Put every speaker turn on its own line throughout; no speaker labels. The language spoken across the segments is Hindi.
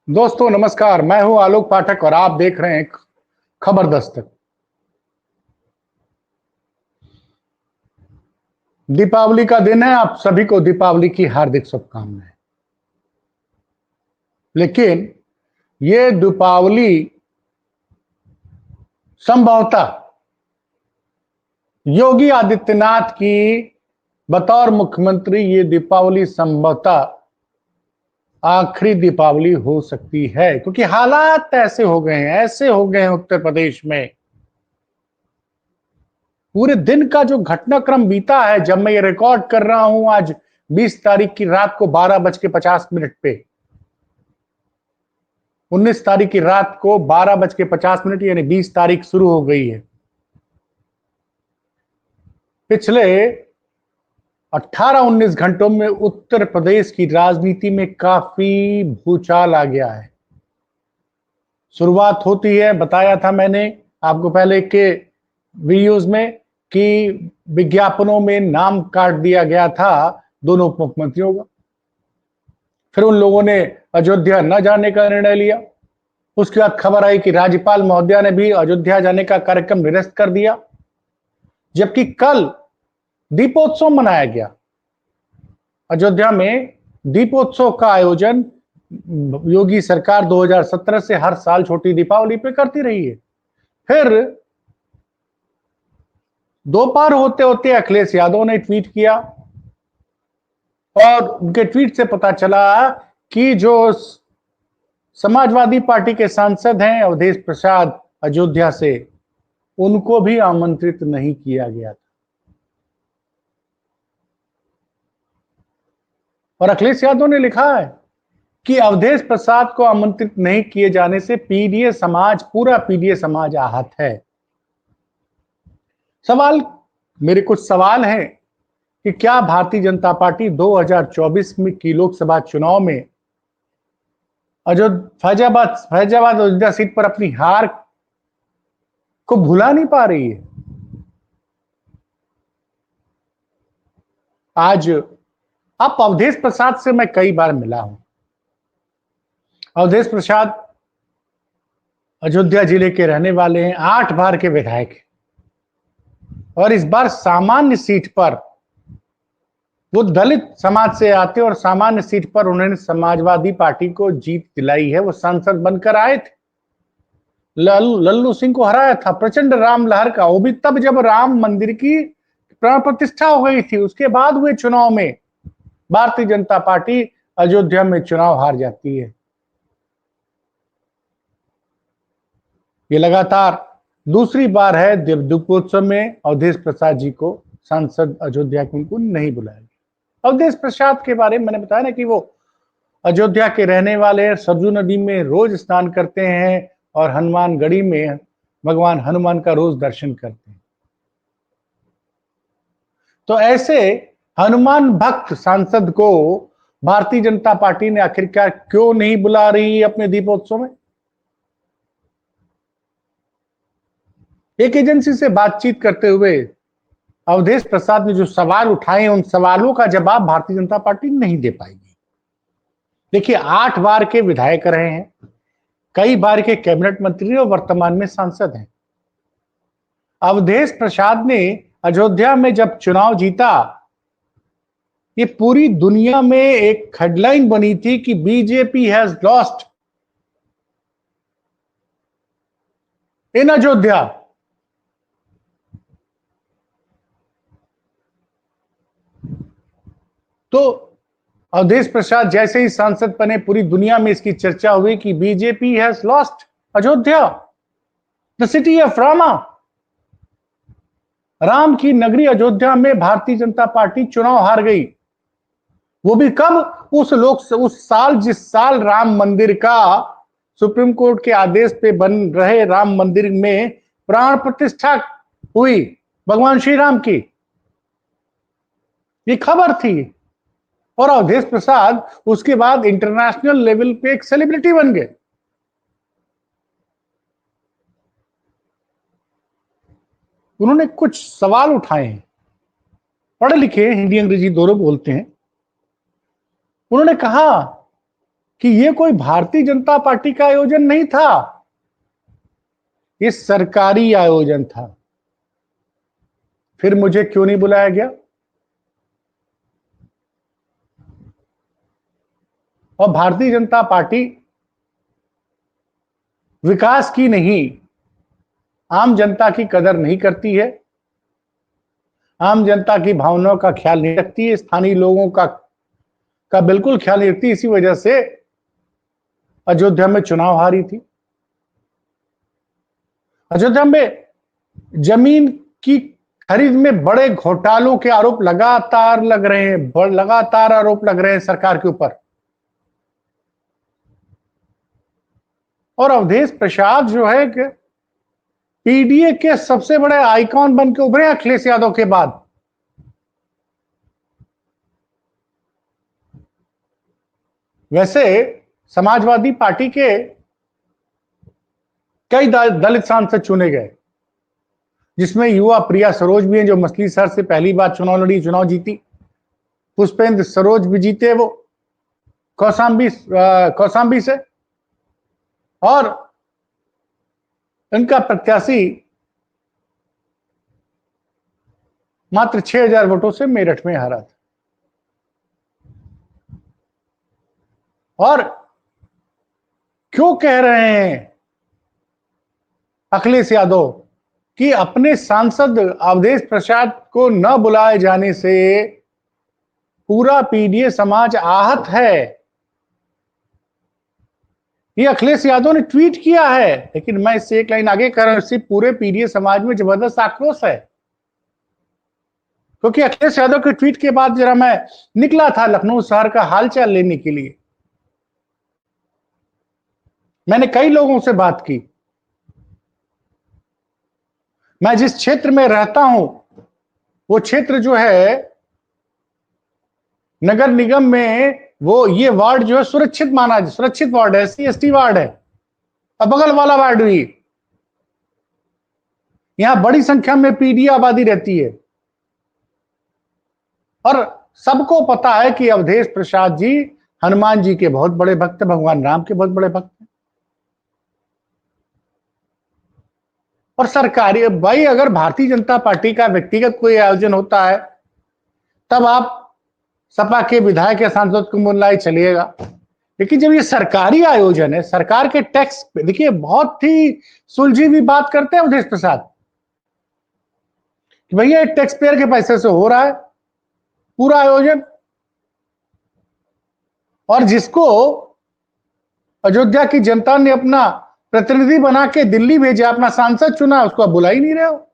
दोस्तों नमस्कार, मैं हूं आलोक पाठक और आप देख रहे हैं खबर दस्तक। दीपावली का दिन है, आप सभी को दीपावली की हार्दिक शुभकामनाएं। लेकिन ये दीपावली संभवतः योगी आदित्यनाथ की बतौर मुख्यमंत्री ये दीपावली संभवतः आखिरी दीपावली हो सकती है, क्योंकि हालात ऐसे हो गए हैं उत्तर प्रदेश में। पूरे दिन का जो घटनाक्रम बीता है, जब मैं ये रिकॉर्ड कर रहा हूं आज 20 तारीख की रात को 12:50 पे, 19 तारीख की रात को 12:50 यानी 20 तारीख शुरू हो गई है। पिछले 18-19 घंटों में उत्तर प्रदेश की राजनीति में काफी भूचाल आ गया है। शुरुआत होती है, बताया था मैंने आपको पहले के वीडियोज में, कि विज्ञापनों में नाम काट दिया गया था दोनों मुख्यमंत्रियों का। फिर उन लोगों ने अयोध्या न जाने का निर्णय लिया। उसके बाद खबर आई कि राज्यपाल महोदया ने भी अयोध्या जाने का कार्यक्रम निरस्त कर दिया, जबकि कल दीपोत्सव मनाया गया। अयोध्या में दीपोत्सव का आयोजन योगी सरकार 2017 से हर साल छोटी दीपावली पे करती रही है। फिर दोपहर होते होते अखिलेश यादव ने ट्वीट किया और उनके ट्वीट से पता चला कि जो समाजवादी पार्टी के सांसद हैं अवधेश प्रसाद अयोध्या से, उनको भी आमंत्रित नहीं किया गया था। और अखिलेश यादव ने लिखा है कि अवधेश प्रसाद को आमंत्रित नहीं किए जाने से पूरा पीडीए समाज आहत है। मेरे कुछ सवाल हैं कि क्या भारतीय जनता पार्टी 2024 में की लोकसभा चुनाव में फैजाबाद अयोध्या सीट पर अपनी हार को भुला नहीं पा रही है? आज अब अवधेश प्रसाद से मैं कई बार मिला हूं। अवधेश प्रसाद अयोध्या जिले के रहने वाले हैं, 8 बार के विधायक हैं और इस बार सामान्य सीट पर वो दलित समाज से आते और सामान्य सीट पर उन्होंने समाजवादी पार्टी को जीत दिलाई है। वो सांसद बनकर आए थे, लल्लू सिंह को हराया था, प्रचंड राम लहर का, वो भी तब जब राम मंदिर की प्राण प्रतिष्ठा हो गई थी। उसके बाद हुए चुनाव में भारतीय जनता पार्टी अयोध्या में चुनाव हार जाती है। ये लगातार दूसरी बार है दीपोत्सव में अवधेश प्रसाद जी को सांसद अयोध्या के उनको नहीं बुलाया गया। अवधेश प्रसाद के बारे में मैंने बताया ना कि वो अयोध्या के रहने वाले, सरजू नदी में रोज स्नान करते हैं और हनुमानगढ़ी में भगवान हनुमान का रोज दर्शन करते हैं। तो ऐसे हनुमान भक्त सांसद को भारतीय जनता पार्टी ने आखिरकार क्यों नहीं बुला रही है अपने दीपोत्सव में? एक एजेंसी से बातचीत करते हुए अवधेश प्रसाद ने जो सवाल उठाए, उन सवालों का जवाब भारतीय जनता पार्टी नहीं दे पाएगी। देखिए, 8 बार के विधायक रहे हैं, कई बार के कैबिनेट मंत्री और वर्तमान में सांसद हैं। अवधेश प्रसाद ने अयोध्या में जब चुनाव जीता, ये पूरी दुनिया में एक हेडलाइन बनी थी कि BJP has lost in Ayodhya. तो अवधेश प्रसाद जैसे ही सांसद बने, पूरी दुनिया में इसकी चर्चा हुई कि BJP has lost Ayodhya, the city of Rama. Ram की नगरी अयोध्या में भारतीय जनता पार्टी चुनाव हार गई। वो भी कब? उस साल, जिस साल राम मंदिर का सुप्रीम कोर्ट के आदेश पे बन रहे राम मंदिर में प्राण प्रतिष्ठा हुई भगवान श्री राम की। ये खबर थी और अवधेश प्रसाद उसके बाद इंटरनेशनल लेवल पे एक सेलिब्रिटी बन गए। उन्होंने कुछ सवाल उठाए हैं, पढ़े लिखे हिंदी अंग्रेजी दोनों बोलते हैं। उन्होंने कहा कि यह कोई भारतीय जनता पार्टी का आयोजन नहीं था, ये सरकारी आयोजन था। फिर मुझे क्यों नहीं बुलाया गया? और भारतीय जनता पार्टी विकास की नहीं, आम जनता की कदर नहीं करती है, आम जनता की भावनाओं का ख्याल नहीं रखती है, स्थानीय लोगों का बिल्कुल ख्याल नहीं रखती। इसी वजह से अयोध्या में चुनाव हारी थी। अयोध्या में जमीन की खरीद में बड़े घोटालों के आरोप लगातार लग रहे हैं, लगातार आरोप लग रहे हैं सरकार के ऊपर। और अवधेश प्रसाद जो है कि पीडीए के सबसे बड़े आइकॉन बन के उभरे अखिलेश यादव के बाद। वैसे समाजवादी पार्टी के कई दलित सांसद चुने गए, जिसमें युवा प्रिया सरोज भी हैं, जो मछली शहर से पहली बार चुनाव लड़ी, चुनाव जीती। पुष्पेंद्र सरोज भी जीते, वो कौशाम्बी से। और इनका प्रत्याशी मात्र 6000 वोटों से मेरठ में हारा था। और क्यों कह रहे हैं अखिलेश यादव कि अपने सांसद अवधेश प्रसाद को न बुलाए जाने से पूरा पीडीए समाज आहत है? ये अखिलेश यादव ने ट्वीट किया है, लेकिन मैं इससे एक लाइन आगे कर रहा हूं, इससे पूरे पीडीए समाज में जबरदस्त आक्रोश है। क्योंकि अखिलेश यादव के ट्वीट के बाद जरा मैं निकला था लखनऊ शहर का हालचाल लेने के लिए। मैंने कई लोगों से बात की। मैं जिस क्षेत्र में रहता हूं, वो क्षेत्र जो है नगर निगम में, वो ये वार्ड जो है सुरक्षित माना, सुरक्षित वार्ड है, SC/ST वार्ड है। और बगल वाला वार्ड भी, यहां बड़ी संख्या में पीडीए आबादी रहती है। और सबको पता है कि अवधेश प्रसाद जी हनुमान जी के बहुत बड़े भक्त, भगवान राम के बहुत बड़े भक्त हैं। और सरकारी, भाई अगर भारतीय जनता पार्टी का व्यक्तिगत कोई आयोजन होता है तब आप सपा के विधायक या सांसद को बुलाए चलिएगा, लेकिन जब ये सरकारी आयोजन है, सरकार के टैक्स पे, देखिए बहुत ही सुलझी हुई बात करते हैं अवधेश प्रसाद कि भैया टैक्स पेयर के पैसे से हो रहा है पूरा आयोजन, और जिसको अयोध्या की जनता ने अपना प्रतिनिधि बना के दिल्ली भेजा, अपना सांसद चुना, उसको आप बुला ही नहीं रहे हो।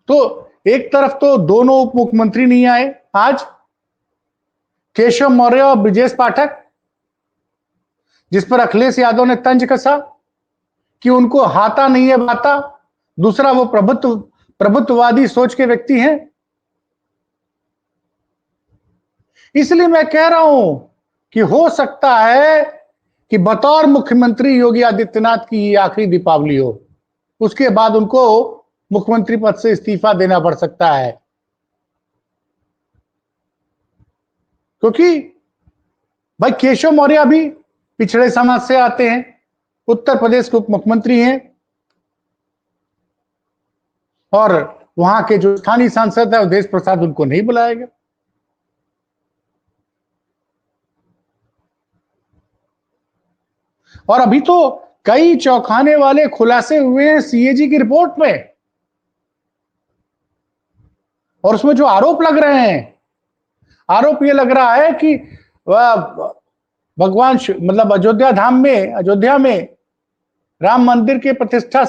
तो एक तरफ तो दोनों उप मुख्यमंत्री नहीं आए आज, केशव मौर्य और ब्रजेश पाठक, जिस पर अखिलेश यादव ने तंज कसा कि उनको हाथा नहीं है बाता। दूसरा, वो प्रभुत्ववादी सोच के व्यक्ति हैं। इसलिए मैं कह रहा हूं कि हो सकता है कि बतौर मुख्यमंत्री योगी आदित्यनाथ की आखिरी दीपावली हो, उसके बाद उनको मुख्यमंत्री पद से इस्तीफा देना पड़ सकता है। क्योंकि भाई केशव मौर्य भी पिछड़े समाज से आते हैं, उत्तर प्रदेश के उप मुख्यमंत्री हैं, और वहां के जो स्थानीय सांसद है अवधेश प्रसाद, उनको नहीं बुलाया गया। और अभी तो कई चौंकाने वाले खुलासे हुए हैं सीएजी की रिपोर्ट में, और उसमें जो आरोप लग रहे हैं, आरोप ये लग रहा है कि भगवान मतलब अयोध्या में राम मंदिर के प्रतिष्ठा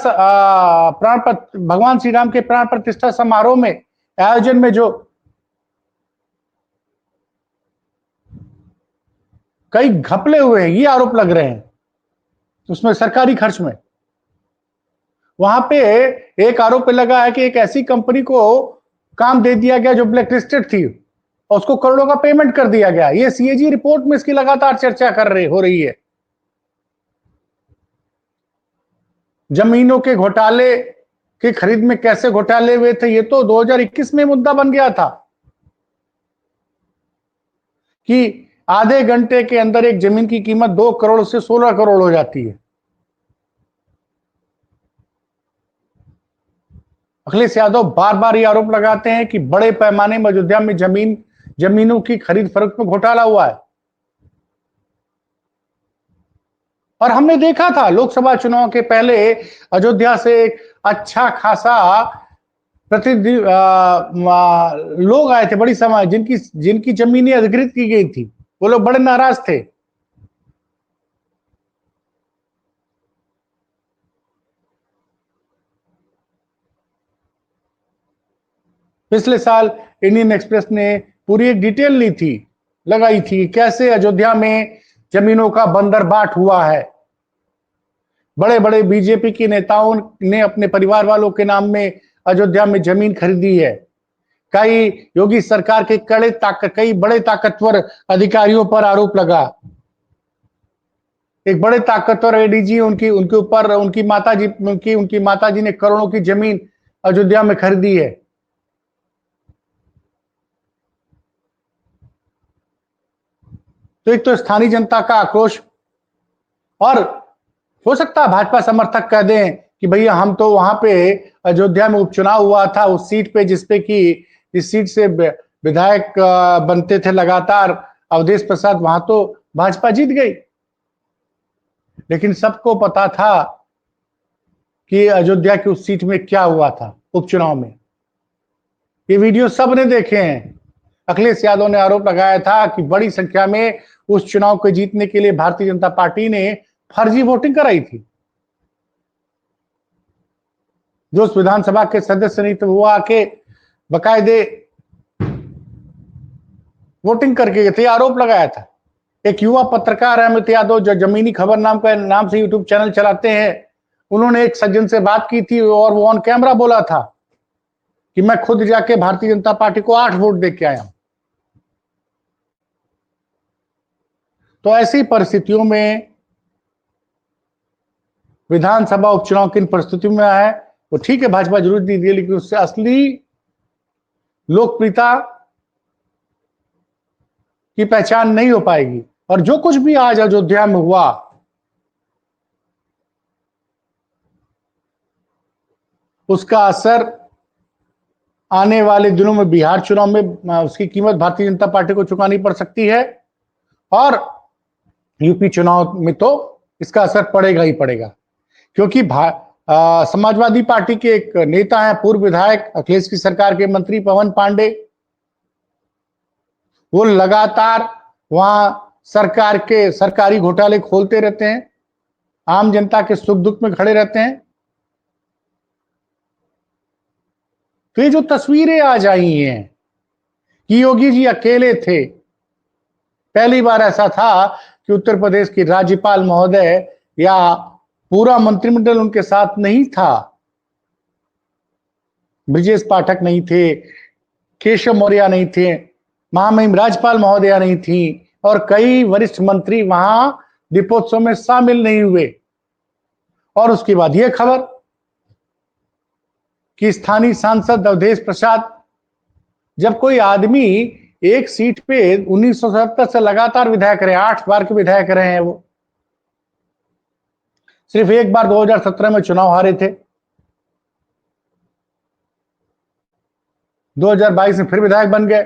भगवान श्री राम के प्राण प्रतिष्ठा समारोह में, आयोजन में जो कई घपले हुए हैं, ये आरोप लग रहे हैं उसमें सरकारी खर्च में। वहां पे एक आरोप लगा है कि एक ऐसी कंपनी को काम दे दिया गया जो ब्लैक लिस्टेड थी, और उसको करोड़ों का पेमेंट कर दिया गया। ये सीएजी रिपोर्ट में इसकी लगातार चर्चा हो रही है। जमीनों के घोटाले की खरीद में कैसे घोटाले हुए थे, ये तो 2021 में मुद्दा बन गया था कि आधे घंटे के अंदर एक जमीन की कीमत 2 करोड़ से 16 करोड़ हो जाती है। अखिलेश यादव बार बार ये आरोप लगाते हैं कि बड़े पैमाने में अयोध्या में जमीनों की खरीद फरोख्त में घोटाला हुआ है। और हमने देखा था लोकसभा चुनाव के पहले अयोध्या से एक अच्छा खासा प्रतिनिधि लोग आए थे, बड़ी समाज जिनकी जिनकी जमीनें अधिकृत की गई थी, वो लोग बड़े नाराज थे। पिछले साल इंडियन एक्सप्रेस ने पूरी एक डिटेल ली थी, लगाई थी कैसे अयोध्या में जमीनों का बंदरबाट हुआ है। बड़े बड़े बीजेपी के नेताओं ने अपने परिवार वालों के नाम में अयोध्या में जमीन खरीदी है। कई योगी सरकार के कई बड़े ताकतवर अधिकारियों पर आरोप लगा। एक बड़े ताकतवर एडीजी उनके ऊपर उनकी माताजी ने करोड़ों की जमीन अयोध्या में खरीदी है। तो एक तो स्थानीय जनता का आक्रोश, और हो सकता है भाजपा समर्थक कह दें कि भैया हम तो वहां पे अयोध्या में उपचुनाव हुआ था उस सीट पे जिस सीट से विधायक बनते थे लगातार अवधेश प्रसाद, वहां तो भाजपा जीत गई। लेकिन सबको पता था कि अयोध्या की उस सीट में क्या हुआ था उपचुनाव में। ये वीडियो सबने देखे हैं। अखिलेश यादव ने आरोप लगाया था कि बड़ी संख्या में उस चुनाव को जीतने के लिए भारतीय जनता पार्टी ने फर्जी वोटिंग कराई थी। जो उस विधानसभा के सदस्य नहीं थे वो आके बकायदे वोटिंग करके गए थे, आरोप लगाया था। एक युवा पत्रकार अमित यादव जो जमीनी खबर नाम से यूट्यूब चैनल चलाते हैं, उन्होंने एक सज्जन से बात की थी और वो ऑन कैमरा बोला था कि मैं खुद जाके भारतीय जनता पार्टी को 8 वोट दे के आया हूं। तो ऐसी परिस्थितियों में विधानसभा उपचुनाव किन परिस्थितियों में है वो ठीक है, भाजपा जरूर जीत गई, लेकिन उससे असली लोकप्रियता की पहचान नहीं हो पाएगी। और जो कुछ भी आज अयोध्या में हुआ, उसका असर आने वाले दिनों में बिहार चुनाव में उसकी कीमत भारतीय जनता पार्टी को चुकानी पड़ सकती है, और यूपी चुनाव में तो इसका असर पड़ेगा ही पड़ेगा। क्योंकि समाजवादी पार्टी के एक नेता हैं, पूर्व विधायक अखिलेश की सरकार के मंत्री पवन पांडे, वो लगातार वहां सरकार के सरकारी घोटाले खोलते रहते हैं, आम जनता के सुख दुख में खड़े रहते हैं। तो ये जो तस्वीरें आज आई हैं कि योगी जी अकेले थे, पहली बार ऐसा था कि उत्तर प्रदेश की राज्यपाल महोदय या पूरा मंत्रिमंडल उनके साथ नहीं था। ब्रजेश पाठक नहीं थे, केशव मौर्य नहीं थे, महामहिम राज्यपाल महोदया नहीं थी, और कई वरिष्ठ मंत्री वहां दीपोत्सव में शामिल नहीं हुए। और उसके बाद यह खबर कि स्थानीय सांसद अवधेश प्रसाद, जब कोई आदमी एक सीट पे 1977 से लगातार विधायक रहे, 8 बार के विधायक रहे हैं, वो सिर्फ एक बार 2017 में चुनाव हारे थे, 2022 में फिर विधायक बन गए,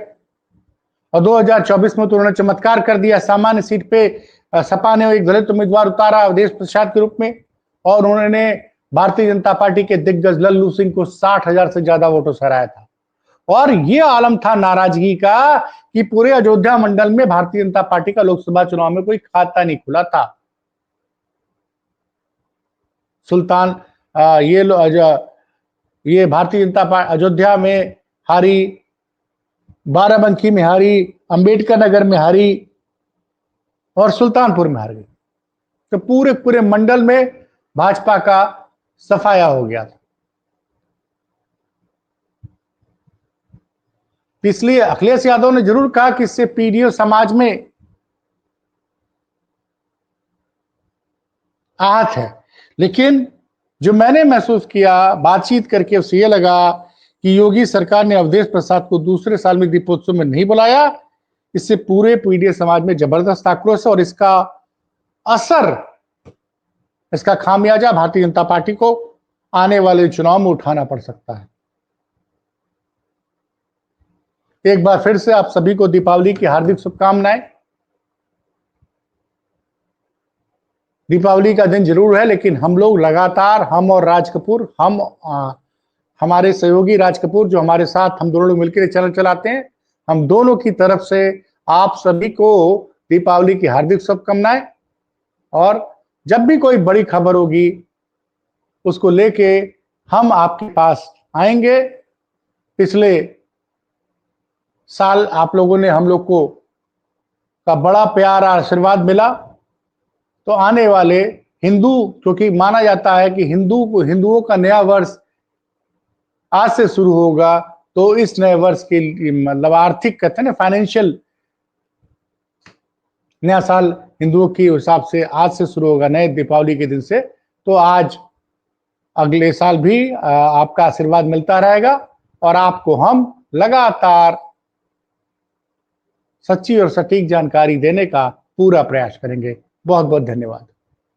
और 2024 में तो उन्होंने चमत्कार कर दिया। सामान्य सीट पे सपा ने एक दलित उम्मीदवार उतारा अवधेश प्रसाद के रूप में, और उन्होंने भारतीय जनता पार्टी के दिग्गज लल्लू सिंह को 60,000 से ज्यादा वोटों से हराया था। और ये आलम था नाराजगी का कि पूरे अयोध्या मंडल में भारतीय जनता पार्टी का लोकसभा चुनाव में कोई खाता नहीं खुला था। सुल्तान ये भारतीय जनता पार्टी अयोध्या में हारी, बाराबंकी में हारी, अंबेडकर नगर में हारी, और सुल्तानपुर में हार गई। तो पूरे पूरे मंडल में भाजपा का सफाया हो गया था। इसलिए अखिलेश यादव ने जरूर कहा कि इससे पीडीओ समाज में आहत है, लेकिन जो मैंने महसूस किया बातचीत करके, उससे ये लगा कि योगी सरकार ने अवधेश प्रसाद को दूसरे साल में दीपोत्सव में नहीं बुलाया। इससे पूरे पीडीए समाज में जबरदस्त आक्रोश है और इसका असर, इसका खामियाजा भारतीय जनता पार्टी को आने वाले चुनाव में उठाना पड़ सकता है। एक बार फिर से आप सभी को दीपावली की हार्दिक शुभकामनाएं। दीपावली का दिन जरूर है, लेकिन हम लोग लगातार, हम और राज कपूर, हमारे सहयोगी राज कपूर जो हमारे साथ, हम दोनों लोग मिलकर चैनल चलाते हैं, हम दोनों की तरफ से आप सभी को दीपावली की हार्दिक शुभकामनाएं। और जब भी कोई बड़ी खबर होगी उसको लेके हम आपके पास आएंगे। पिछले साल आप लोगों ने हम लोग को का बड़ा प्यार आशीर्वाद मिला, तो आने वाले हिंदू, क्योंकि माना जाता है कि हिंदुओं का नया वर्ष आज से शुरू होगा, तो इस नए वर्ष के मतलब आर्थिक, कहते हैं ना, फाइनेंशियल नया साल हिंदुओं के हिसाब से आज से शुरू होगा, नए दीपावली के दिन से। तो आज अगले साल भी आपका आशीर्वाद मिलता रहेगा और आपको हम लगातार सच्ची और सटीक जानकारी देने का पूरा प्रयास करेंगे। बहुत बहुत धन्यवाद।